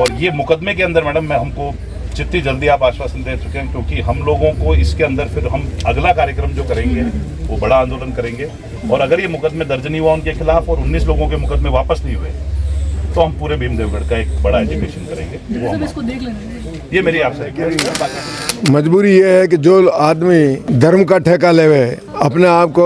और ये मुकदमे के अंदर मैडम मैं हमको जितनी जल्दी आप आश्वासन दे चुके हैं, क्योंकि हम लोगों को इसके अंदर फिर हम अगला कार्यक्रम जो करेंगे वो बड़ा आंदोलन करेंगे। और अगर ये मुकदमे दर्ज नहीं हुआ उनके खिलाफ और 19 लोगों के मुकदमे वापस नहीं हुए तो हम पूरे भीमदेवगढ़ का एक बड़ा एजुकेशन करेंगे। वो हम इसको देख लेंगे। ये मेरी आपसे मजबूरी ये है कि जो आदमी धर्म का ठेका लेवे, अपने आप को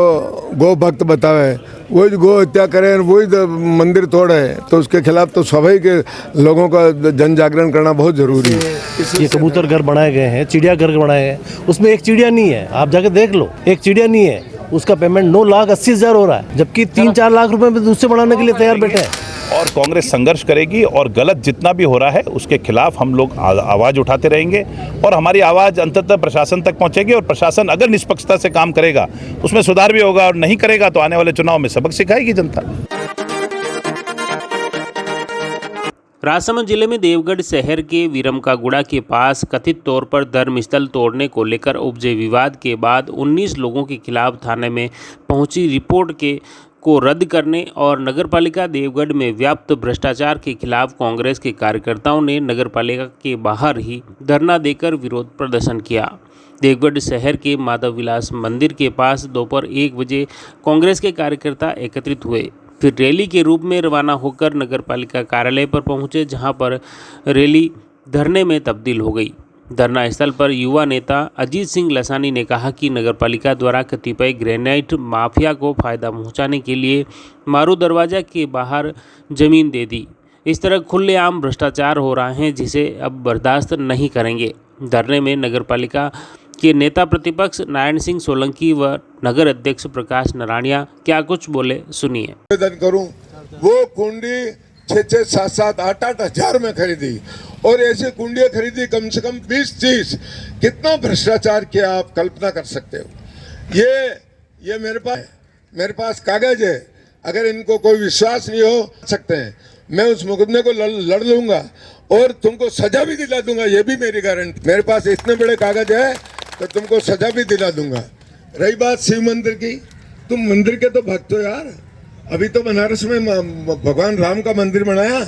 गौ भक्त बतावे, वही गौ हत्या करे, वही मंदिर तोड़े, तो उसके खिलाफ तो सभी के लोगों का जन जागरण करना बहुत जरूरी है। ये कबूतर घर बनाए गए हैं, चिड़िया घर बनाए गए, उसमें एक चिड़िया नहीं है, आप जाके देख लो, एक चिड़िया नहीं है। उसका पेमेंट 9,80,000 हो रहा है, जबकि 3-4 लाख रुपए में दूसरे बनाने के लिए तैयार बैठे हैं। और कांग्रेस संघर्ष करेगी और गलत जितना भी हो रहा है उसके खिलाफ हम लोग आवाज़ उठाते रहेंगे और हमारी आवाज़ अंततः प्रशासन तक पहुंचेगी। और प्रशासन अगर निष्पक्षता से काम करेगा उसमें सुधार भी होगा, और नहीं करेगा तो आने वाले चुनाव में सबक सिखाएगी जनता। राजसमंद जिले में देवगढ़ शहर के विरमकागुड़ा के पास कथित तौर पर धर्मस्थल तोड़ने को लेकर उपजे विवाद के बाद 19 लोगों के खिलाफ थाने में पहुंची रिपोर्ट को रद्द करने और नगरपालिका देवगढ़ में व्याप्त भ्रष्टाचार के खिलाफ कांग्रेस के कार्यकर्ताओं ने नगरपालिका के बाहर ही धरना देकर विरोध प्रदर्शन किया। देवगढ़ शहर के माधव विलास मंदिर के पास दोपहर 1 बजे कांग्रेस के कार्यकर्ता एकत्रित हुए, फिर रैली के रूप में रवाना होकर नगरपालिका कार्यालय पर पहुंचे, जहां पर रैली धरने में तब्दील हो गई। धरना स्थल पर युवा नेता अजीत सिंह लसानी ने कहा कि नगरपालिका द्वारा कतिपय ग्रेनाइट माफिया को फायदा पहुंचाने के लिए मारू दरवाजा के बाहर जमीन दे दी। इस तरह खुलेआम भ्रष्टाचार हो रहा है जिसे अब बर्दाश्त नहीं करेंगे। धरने में नगरपालिका के नेता प्रतिपक्ष नारायण सिंह सोलंकी व नगर अध्यक्ष प्रकाश नराणिया क्या कुछ बोले, सुनिए। निवेदन करूं, वो कुंडी 6-6, 7-7, 8-8 हजार में खरीदी और ऐसी कुंडियां खरीदी कम से कम 20-30। कितना भ्रष्टाचार किया आप कल्पना कर सकते हो। ये मेरे पास कागज है, अगर इनको कोई विश्वास नहीं हो सकते हैं, मैं उस मुकदमे को लड़ लूंगा और तुमको सजा भी दिला दूंगा, ये भी मेरी गारंटी। मेरे पास इतने बड़े कागज है तो तुमको सजा भी दिला दूंगा। रही बात शिव मंदिर की, तुम मंदिर के तो भक्त हो यार। अभी तो बनारस में भगवान राम का मंदिर बनाया,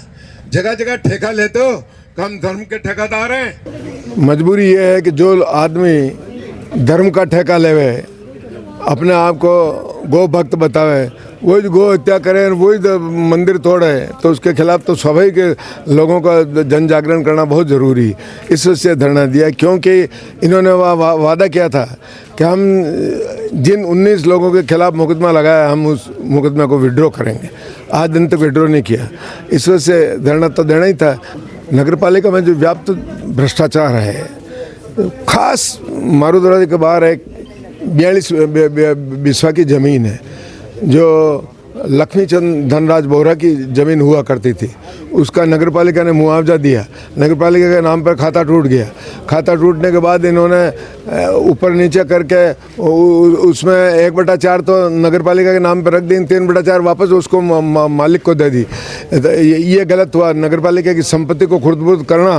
जगह जगह ठेका लेते हो, हम धर्म के ठेकेदार हैं। मजबूरी ये है कि जो आदमी धर्म का ठेका लेवे, अपने आप को गौ भक्त बतावे, वही गौ हत्या करे, वही मंदिर तोड़े, तो उसके खिलाफ तो सभी के लोगों का जन जागरण करना बहुत ज़रूरी है। इस वजह से धरना दिया, क्योंकि इन्होंने वादा किया था कि हम जिन 19 लोगों के खिलाफ मुकदमा लगाया हम उस मुकदमे को विड्रॉ करेंगे। आज दिन तक विड्रॉ नहीं किया, इस वजह से धरना तो देना ही था। नगरपालिका में जो व्याप्त भ्रष्टाचार है, खास मारू दरवाजे के बाहर एक 42 बिस्वा की ज़मीन है जो लक्ष्मीचंद धनराज बोहरा की ज़मीन हुआ करती थी, उसका नगरपालिका ने मुआवजा दिया। नगरपालिका के नाम पर खाता टूट गया। खाता टूटने के बाद इन्होंने ऊपर नीचे करके उसमें 1/4 तो नगरपालिका के नाम पर रख दी, 3/4 वापस उसको मालिक को दे दी। ये गलत हुआ। नगरपालिका की संपत्ति को खुर्द-बुर्द करना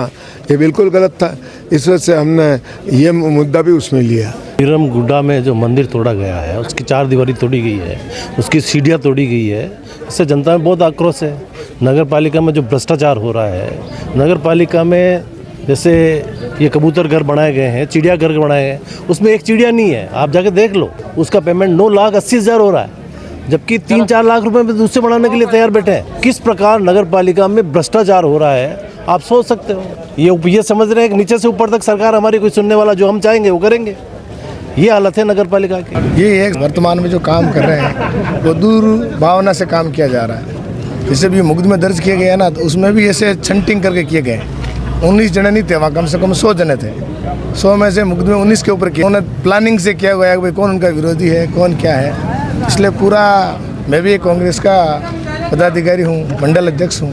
ये बिल्कुल गलत था। इस वजह से हमने ये मुद्दा भी उसमें लिया। विरमगुड़ा में जो मंदिर तोड़ा गया है, उसकी 4 दीवारी तोड़ी गई है, उसकी सीढ़ियाँ तोड़ी गई है, इससे जनता में बहुत आक्रोश है। नगरपालिका में जो भ्रष्टाचार हो रहा है, नगरपालिका में जैसे ये कबूतर घर बनाए गए हैं, चिड़िया घर बनाए गए, उसमें एक चिड़िया नहीं है, आप जाके देख लो, उसका पेमेंट 9,80,000 हो रहा है, जबकि 3-4 लाख रुपए में दूसरे बनाने के लिए तैयार बैठे हैं। किस प्रकार नगरपालिका में भ्रष्टाचार हो रहा है आप सोच सकते हो। ये समझ रहे हैं कि नीचे से ऊपर तक सरकार हमारी कोई सुनने वाला, जो हम चाहेंगे वो करेंगे। ये हालत है नगरपालिका की। ये एक वर्तमान में जो काम कर रहे हैं वो दूर भावना से काम किया जा रहा है। जैसे भी मुकदमे दर्ज किए गए हैं ना, तो उसमें भी ऐसे छंटिंग करके किए गए। 19 जने नहीं थे वहाँ, कम से कम 100 जने थे। 100 में से मुकदमे 19 के ऊपर किए। उन्होंने प्लानिंग से किया गया है कि कौन उनका विरोधी है, कौन क्या है। इसलिए पूरा, मैं भी कांग्रेस का पदाधिकारी हूँ, मंडल अध्यक्ष हूँ,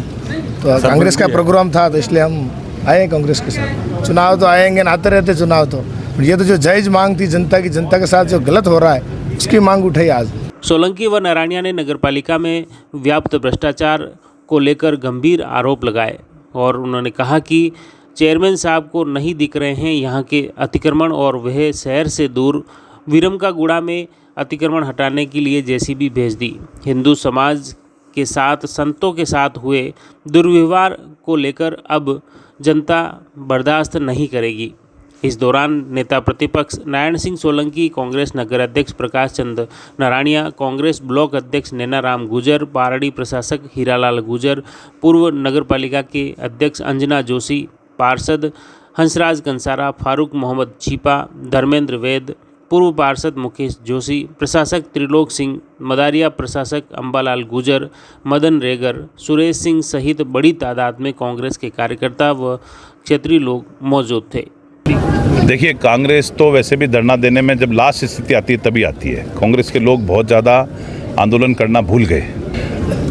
तो कांग्रेस का प्रोग्राम था, तो इसलिए हम आए कांग्रेस के साथ। चुनाव तो आएंगे ना, आते रहते चुनाव, तो ये तो जो जायज़ मांग थी जनता की, जनता के साथ जो गलत हो रहा है उसकी मांग उठाई आज। सोलंकी व नारायणिया ने नगरपालिका में व्याप्त भ्रष्टाचार को लेकर गंभीर आरोप लगाए और उन्होंने कहा कि चेयरमैन साहब को नहीं दिख रहे हैं यहाँ के अतिक्रमण और वह शहर से दूर विरमकागुड़ा में अतिक्रमण हटाने के लिए जेसीबी भेज दी। हिंदू समाज के साथ संतों के साथ हुए दुर्व्यवहार को लेकर अब जनता बर्दाश्त नहीं करेगी। इस दौरान नेता प्रतिपक्ष नारायण सिंह सोलंकी, कांग्रेस नगर अध्यक्ष प्रकाश चंद नारायणिया, कांग्रेस ब्लॉक अध्यक्ष नैनाराम गुजर, पारड़ी प्रशासक हीरालाल गुजर, पूर्व नगरपालिका के अध्यक्ष अंजना जोशी, पार्षद हंसराज कंसारा, फारूक मोहम्मद छिपा, धर्मेंद्र वैद, पूर्व पार्षद मुकेश जोशी, प्रशासक त्रिलोक सिंह, मदारिया प्रशासक अंबालाल गुजर, मदन रेगर, सुरेश सिंह सहित बड़ी तादाद में कांग्रेस के कार्यकर्ता व क्षेत्रीय लोग मौजूद थे। देखिए, कांग्रेस तो वैसे भी धरना देने में जब लास्ट स्थिति आती है तभी आती है। कांग्रेस के लोग बहुत ज़्यादा आंदोलन करना भूल गए,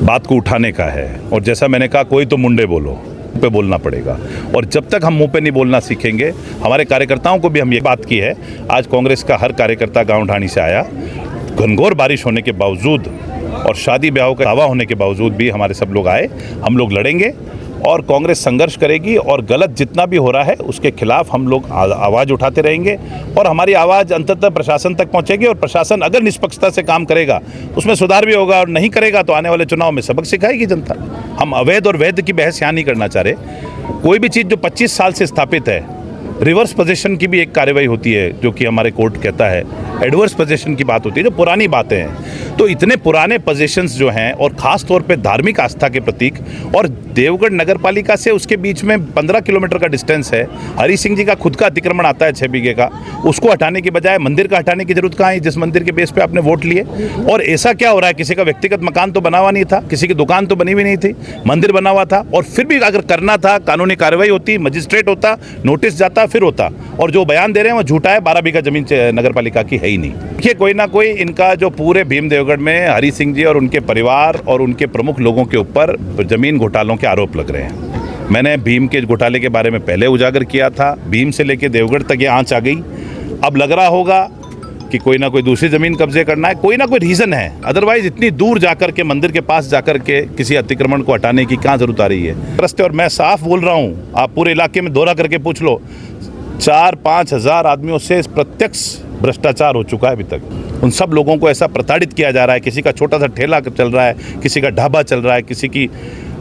बात को उठाने का है। और जैसा मैंने कहा, कोई तो मुंडे बोलो, मुँह पे बोलना पड़ेगा। और जब तक हम मुंह पे नहीं बोलना सीखेंगे, हमारे कार्यकर्ताओं को भी हम ये बात की है। आज कांग्रेस का हर कार्यकर्ता गाँव ढाणी से आया, घनघोर बारिश होने के बावजूद और शादी ब्याह का दावा होने के बावजूद भी हमारे सब लोग आए। हम लोग लड़ेंगे और कांग्रेस संघर्ष करेगी और गलत जितना भी हो रहा है उसके खिलाफ हम लोग आवाज़ उठाते रहेंगे और हमारी आवाज़ अंततः प्रशासन तक पहुंचेगी। और प्रशासन अगर निष्पक्षता से काम करेगा उसमें सुधार भी होगा, और नहीं करेगा तो आने वाले चुनाव में सबक सिखाएगी जनता। हम अवैध और वैध की बहस यहाँ नहीं करना चाह रहे। कोई भी चीज़ जो 25 साल से स्थापित है, रिवर्स पोजीशन की भी एक कार्रवाई होती है, जो कि हमारे कोर्ट कहता है। एडवर्स पोजीशन की बात होती है, जो पुरानी बातें हैं। तो इतने पुराने पोजीशंस जो हैं, और ख़ास तौर पे धार्मिक आस्था के प्रतीक, और देवगढ़ नगरपालिका से उसके बीच में 15 किलोमीटर का डिस्टेंस है। हरी सिंह जी का खुद का अतिक्रमण आता है 6 बीघे का, उसको हटाने की बजाय मंदिर का हटाने की जरूरत कहाँ है, जिस मंदिर के बेस पे आपने वोट लिए। और ऐसा क्या हो रहा है, किसी का व्यक्तिगत मकान तो बना हुआ नहीं था, किसी की दुकान तो बनी हुई नहीं थी, मंदिर बना हुआ था। और फिर भी अगर करना था, कानूनी कार्रवाई होती, मजिस्ट्रेट होता, नोटिस जाता, फिर होता। और जो बयान दे रहे हैं वो झूठा है। 12 बीघा जमीन नगरपालिका की है ही नहीं। देखिए, कोई ना कोई इनका जो पूरे भीम देवगढ़ में हरी सिंह जी और उनके परिवार और उनके प्रमुख लोगों के ऊपर जमीन घोटालों के आरोप लग रहे हैं। मैंने भीम के घोटाले के बारे में पहले उजागर किया था। भीम से लेकर देवगढ़ तक ये आंच आ गई। अब लग रहा होगा कि कोई ना कोई दूसरी ज़मीन कब्जे करना है, कोई ना कोई रीज़न है। अदरवाइज इतनी दूर जाकर के, मंदिर के पास जाकर के किसी अतिक्रमण को हटाने की क्या ज़रूरत आ रही है रस्ते। और मैं साफ बोल रहा हूँ, आप पूरे इलाके में दौरा करके पूछ लो, 4-5 हज़ार आदमियों से प्रत्यक्ष भ्रष्टाचार हो चुका है अभी तक। उन सब लोगों को ऐसा प्रताड़ित किया जा रहा है। किसी का छोटा सा ठेला चल रहा है, किसी का ढाबा चल रहा है, किसी की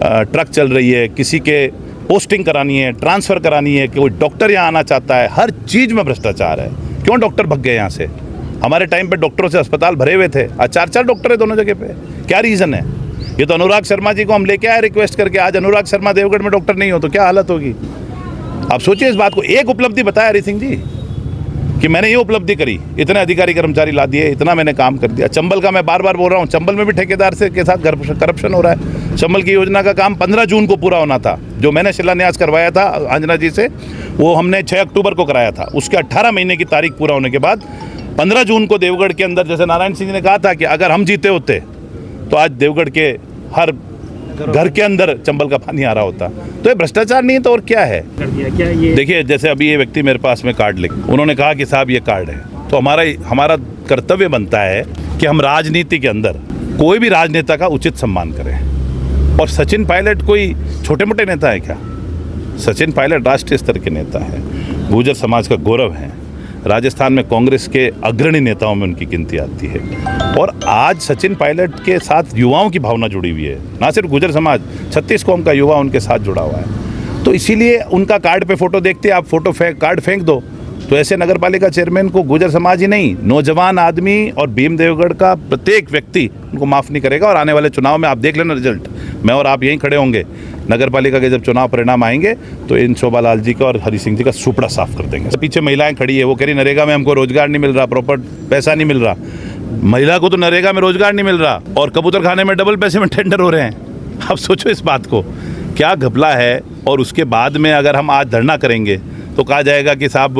ट्रक चल रही है, किसी के पोस्टिंग करानी है, ट्रांसफ़र करानी है, कोई डॉक्टर यहाँ आना चाहता है। हर चीज़ में भ्रष्टाचार है। क्यों डॉक्टर भग गए यहाँ से? हमारे टाइम पे डॉक्टरों से अस्पताल भरे हुए थे, आज 4-4 डॉक्टर है दोनों जगह पे। क्या रीज़न है? ये तो अनुराग शर्मा जी को हम लेके आए रिक्वेस्ट करके। आज अनुराग शर्मा देवगढ़ में डॉक्टर नहीं हो तो क्या हालत होगी? आप सोचिए इस बात को। एक उपलब्धि बताया हरी सिंह जी कि मैंने ये उपलब्धि करी, इतने अधिकारी कर्मचारी ला दिए, इतना मैंने काम कर दिया। चंबल का मैं बार बार बोल रहा हूँ, चंबल में भी ठेकेदार से के साथ करप्शन हो रहा है। चंबल की योजना का काम 15 जून को पूरा होना था। जो मैंने शिलान्यास करवाया था अंजना जी से, वो हमने 6 अक्टूबर को कराया था। उसके 18 महीने की तारीख पूरा होने के बाद 15 जून को देवगढ़ के अंदर, जैसे नारायण सिंह जी ने कहा था कि अगर हम जीते होते तो आज देवगढ़ के हर घर के अंदर चंबल का पानी आ रहा होता। तो ये भ्रष्टाचार नहीं है तो और क्या है? देखिए, जैसे अभी ये व्यक्ति मेरे पास में कार्ड लेके, उन्होंने कहा कि साहब ये कार्ड है, तो हमारा कर्तव्य बनता है कि हम राजनीति के अंदर कोई भी राजनेता का उचित सम्मान करें। और सचिन पायलट कोई छोटे मोटे नेता है क्या? सचिन पायलट राष्ट्रीय स्तर के नेता है, गुर्जर समाज का गौरव है। राजस्थान में कांग्रेस के अग्रणी नेताओं में उनकी गिनती आती है। और आज सचिन पायलट के साथ युवाओं की भावना जुड़ी हुई है। ना सिर्फ गुर्जर समाज, 36 कौम का युवा उनके साथ जुड़ा हुआ है। तो इसीलिए उनका कार्ड पे फोटो देखते आप कार्ड फेंक दो। तो ऐसे नगरपालिका चेयरमैन को गुर्जर समाज ही नहीं, नौजवान आदमी और भीम देवगढ़ का प्रत्येक व्यक्ति उनको माफ़ नहीं करेगा। और आने वाले चुनाव में आप देख लेना रिजल्ट। मैं और आप यहीं खड़े होंगे, नगरपालिका के जब चुनाव परिणाम आएंगे तो इन शोभा लाल जी का और हरी सिंह जी का सुपड़ा साफ कर देंगे। पीछे महिलाएं खड़ी है, वो कह रही नरेगा में हमको रोजगार नहीं मिल रहा, प्रॉपर पैसा नहीं मिल रहा। महिला को तो नरेगा में रोजगार नहीं मिल रहा और कबूतर खाने में डबल पैसे में टेंडर हो रहे हैं। आप सोचो इस बात को, क्या घपला है। और उसके बाद में अगर हम आज धरना करेंगे तो कहा जाएगा कि साहब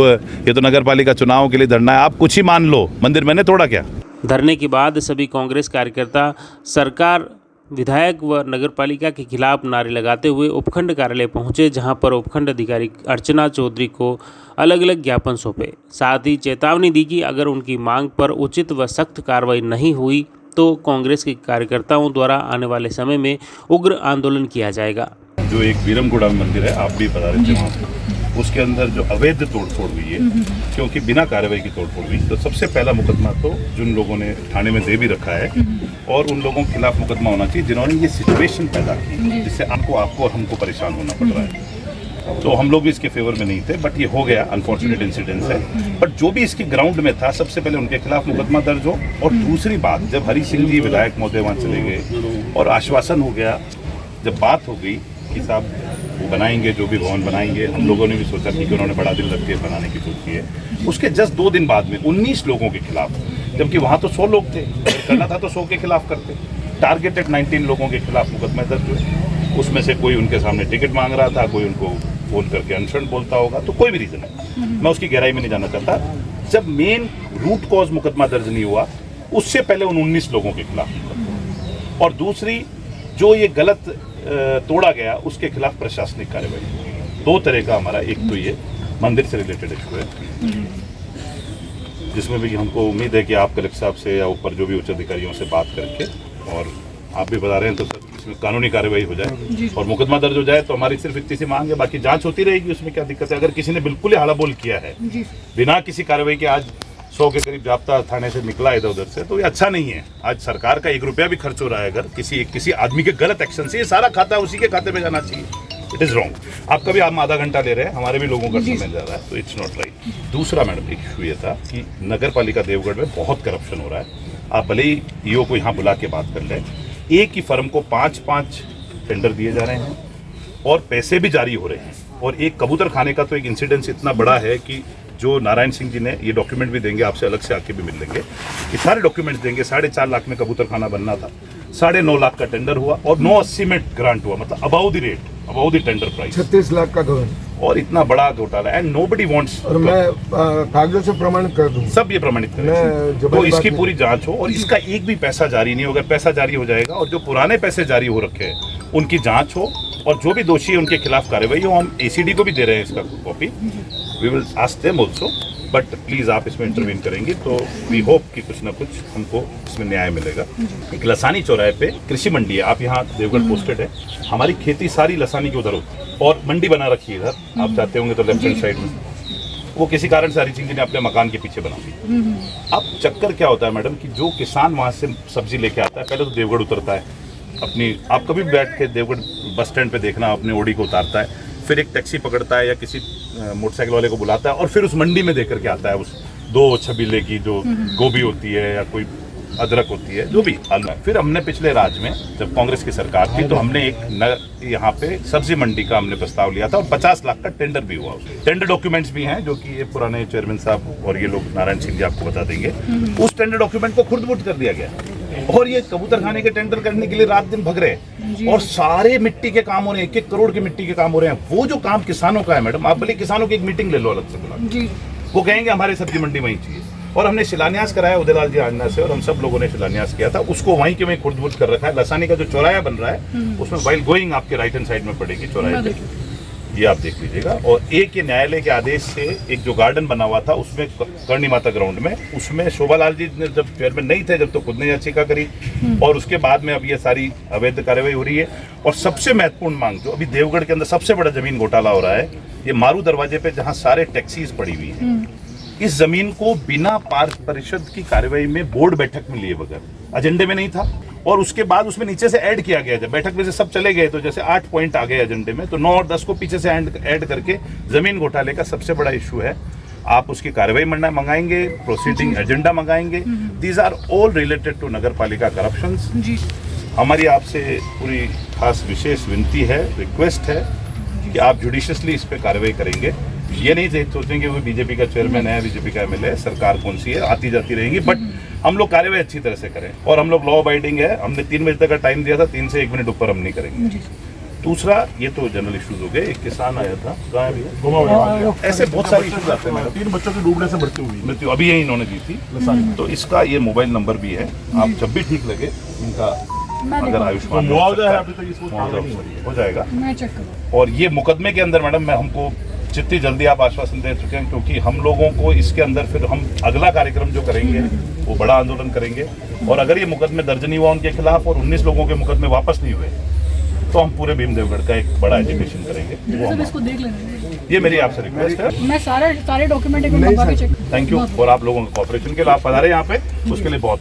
ये तो नगरपालिका चुनाव के लिए धरना है। आप कुछ ही मान लो, मंदिर मैंने तोड़ा क्या? धरने के बाद सभी कांग्रेस कार्यकर्ता सरकार, विधायक व नगरपालिका के खिलाफ नारे लगाते हुए उपखंड कार्यालय पहुंचे, जहां पर उपखंड अधिकारी अर्चना चौधरी को अलग अलग ज्ञापन सौंपे। साथ ही चेतावनी दी कि अगर उनकी मांग पर उचित व सख्त कार्रवाई नहीं हुई तो कांग्रेस के कार्यकर्ताओं द्वारा आने वाले समय में उग्र आंदोलन किया जाएगा। जो एक वीरमगुड़ा मंदिर है, आप भी बता रहे थे वहाँ उसके अंदर जो अवैध तोड़फोड़ हुई है, क्योंकि बिना कार्रवाई की तोड़फोड़ हुई, तो सबसे पहला मुकदमा तो जिन लोगों ने थाने में दे भी रखा है और उन लोगों के खिलाफ मुकदमा होना चाहिए जिन्होंने ये सिचुएशन पैदा की जिससे आपको और हमको परेशान होना पड़ रहा है। तो हम लोग भी इसके फेवर में नहीं थे, बट ये हो गया, अनफॉर्चुनेट इंसिडेंट है। बट जो भी इसके ग्राउंड में था, सबसे पहले उनके खिलाफ मुकदमा दर्ज हो। और दूसरी बात, जब हरी सिंह जी विधायक महोदय वहाँ चले गए और आश्वासन हो गया, जब बात हो गई कि साहब वो बनाएंगे, जो भी भवन बनाएंगे, हम लोगों ने भी सोचा कि उन्होंने बड़ा दिल रख के बनाने की सोची है। उसके जस्ट 2 दिन बाद में 19 लोगों के खिलाफ, जबकि वहाँ तो 100 लोग थे, करना था तो 100 के खिलाफ करते। टारगेटेड 19 लोगों के खिलाफ मुकदमा दर्ज हुए। उसमें से कोई उनके सामने टिकट मांग रहा था, कोई उनको फोन करके अनशन बोलता होगा, तो कोई भी रीजन है, मैं उसकी गहराई में नहीं जाना चाहता। जब मेन रूट कॉज मुकदमा दर्ज नहीं हुआ, उससे पहले उन 19 लोगों के खिलाफ। और दूसरी, जो ये गलत तोड़ा गया, उसके खिलाफ प्रशासनिक कार्रवाई। 2 तरह का हमारा, एक तो ये मंदिर से रिलेटेड इशू है, जिसमें भी हमको उम्मीद है कि आप कलेक्टर साहब से या ऊपर जो भी उच्च अधिकारियों से बात करके, और आप भी बता रहे हैं, तो सर इसमें कानूनी कार्रवाई हो जाए और मुकदमा दर्ज हो जाए। तो हमारी सिर्फ इतनी सी मांग है, बाकी जांच होती रहेगी, उसमें क्या दिक्कत है। अगर किसी ने बिल्कुल ही हालाबोल किया है बिना किसी कार्रवाई के, आज 100 के करीब जाब्ता थाने से निकला इधर उधर से, तो ये अच्छा नहीं है। आज सरकार का 1 रुपया भी खर्च हो रहा है अगर किसी आदमी के गलत एक्शन से, ये सारा खाता उसी के खाते में जाना चाहिए। It is wrong. आपका भी हम आधा घंटा ले रहे हैं, हमारे भी लोगों का समय जा रहा है, तो इट्स नॉट राइट। दूसरा मैडम, एक इशू ये था कि नगर पालिका देवगढ़ में बहुत करप्शन हो रहा है। आप भले ही ईओ को यहाँ बुला के बात कर लें, एक ही फर्म को 5-5 टेंडर दिए जा रहे हैं और पैसे भी जारी हो रहे हैं। और एक कबूतर खाने का तो एक इंसिडेंस इतना बड़ा है कि जो नारायण सिंह जी ने, ये डॉक्यूमेंट भी देंगे आपसे, अलग से आके भी मिल लेंगे, कि सारे डॉक्यूमेंट्स देंगे। 4.5 लाख में कबूतर खाना बनना था, 9.5 लाख का टेंडर हुआ और 980 में ग्रांट हुआ, मतलब about the rate, about the tender price. 36 lakh का गवर्न, और इतना बड़ा घोटाला, एंड नोबडी वांट्स। और मैं कागजों से प्रमाणित कर दूं, सब ये प्रमाणित करें, तो इसकी पूरी जांच हो और इसका एक भी पैसा जारी नहीं होगा। पैसा जारी हो जाएगा और जो पुराने पैसे जारी हो रखे हैं उनकी जांच हो और जो भी दोषी है उनके खिलाफ कार्रवाई हो। हम एसीडी को भी दे रहे हैं इसका copy, we will ask them also, but please आप इसमें इंटरवीन करेंगे तो वी होप कि कुछ ना कुछ हमको इसमें न्याय मिलेगा। एक लसानी चौराहे पे कृषि मंडी है, आप यहाँ देवगढ़ पोस्टेड है, हमारी खेती सारी लसानी के उधर होती है और मंडी बना रखी है इधर, आप चाहते होंगे तो लेफ्ट हैंड साइड में। वो किसी कारण से हरी सिंह जी ने अपने मकान के पीछे बना दी। अब चक्कर क्या होता है मैडम कि जो किसान वहाँ से सब्जी लेके आता है, पहले तो देवगढ़ उतरता है अपनी, आप कभी बैठ के देवगढ़ बस स्टैंड पे देखना, अपने ओडी को उतारता है, फिर एक टैक्सी पकड़ता है या किसी मोटरसाइकिल वाले को बुलाता है और फिर उस मंडी में देकर के आता है उस 2 छबीले की जो गोभी होती है या कोई अदरक होती है, जो भी आलू है। फिर हमने पिछले राज्य में जब कांग्रेस की सरकार थी तो हमने एक यहाँ पे सब्जी मंडी का हमने प्रस्ताव लिया था और 50 लाख का टेंडर भी हुआ। टेंडर डॉक्यूमेंट्स भी हैं जो कि ये पुराने चेयरमैन साहब और ये लोग नारायण सिंह जी आपको बता देंगे। उस टेंडर डॉक्यूमेंट को खुर्द-बुर्द कर दिया गया और ये कबूतर खाने के टेंडर करने के लिए रात दिन भग रहे और सारे मिट्टी के काम हो रहे हैं, 1-1 करोड़ के मिट्टी के काम हो रहे हैं। वो जो काम किसानों का है मैडम, आप भले किसानों की एक मीटिंग ले लो अलग से बुला, वो कहेंगे हमारे सब्जी मंडी वहीं चाहिए। और हमने शिलान्यास कराया उदयलाल जी आंजना से और हम सब लोगों ने शिलान्यास किया था, उसको वहीं के वहीं खुर्द-बुर्द कर रखा है। लसानी का जो चौराहा बन रहा है उसमें वाइल गोइंग आपके राइट हैंड साइड में पड़ेगी चौराहे पे, ये आप देख लीजिएगा। और एक ये न्यायालय के आदेश से एक जो गार्डन बना हुआ था उसमें करणी माता ग्राउंड में, उसमें शोभालाल जी ने जब चेयरमैन नहीं थे, जब तो खुद ने याचिका करी और उसके बाद में अब ये सारी अवैध कार्रवाई हो रही है। और सबसे महत्वपूर्ण मांग जो अभी देवगढ़ के अंदर सबसे बड़ा जमीन घोटाला हो रहा है, ये मारू दरवाजे पे जहाँ सारे टैक्सीज पड़ी हुई है, इस जमीन को बिना पार्क परिषद की कार्रवाई में बोर्ड बैठक में लिए बगैर, एजेंडे में नहीं था और उसके बाद उसमें नीचे से ऐड किया गया। जब बैठक में से सब चले गए तो जैसे 8 पॉइंट आ गए एजेंडे में, तो 9 और 10 को पीछे से ऐड करके जमीन घोटाले का सबसे बड़ा इशू है। आप उसकी कार्रवाई मंगाएंगे, प्रोसीडिंग एजेंडा मंगाएंगे। These are all related to nagar palika corruptions. हमारी आपसे पूरी खास विशेष विनती है, रिक्वेस्ट है कि आप जुडिशियसली इस पर कार्रवाई करेंगे। ये नहीं सोचेंगे वो बीजेपी का चेयरमैन है, बीजेपी का एमएलए है, सरकार कौन सी है, आती जाती रहेंगी, बट हम लोग कार्रवाई अच्छी तरह से करें और हम लोग लॉ अबाइडिंग है। हमने 3 बजे तक का टाइम दिया था, 3 से 1 मिनट ऊपर हम नहीं करेंगे। दूसरा, ये तो जनरल इश्यूज हो गए। एक किसान आया था, कहाँ है, ऐसे बहुत सारे इश्यूज आते हैं। 3 बच्चों की डूबने से मृत्यु अभी यही इन्होंने दी थी, तो इसका ये मोबाइल नंबर भी है, आप जब भी ठीक लगे इनका अगर आयुष्मान मुआवजा है अभी तक इसको हो जाएगा। और ये मुकदमे के अंदर मैडम मैं हमको जितनी जल्दी आप आश्वासन दे चुके हैं, क्योंकि हम लोगों को इसके अंदर फिर हम अगला कार्यक्रम जो करेंगे वो बड़ा आंदोलन करेंगे। और अगर ये मुकदमे दर्ज नहीं हुआ उनके खिलाफ और 19 लोगों के मुकदमे वापस नहीं हुए तो हम पूरे भीमदेवगढ़ का एक बड़ा एजुकेशन करेंगे। वो हम- इसको देख लेना। ये मेरी आपसे रिक्वेस्ट है। मैं सारे डॉक्यूमेंट एक बार मंगवा के चेक थैंक यू और आप लोगों के कॉपरेशन के लिए आप पधारे यहाँ पे, उसके लिए बहुत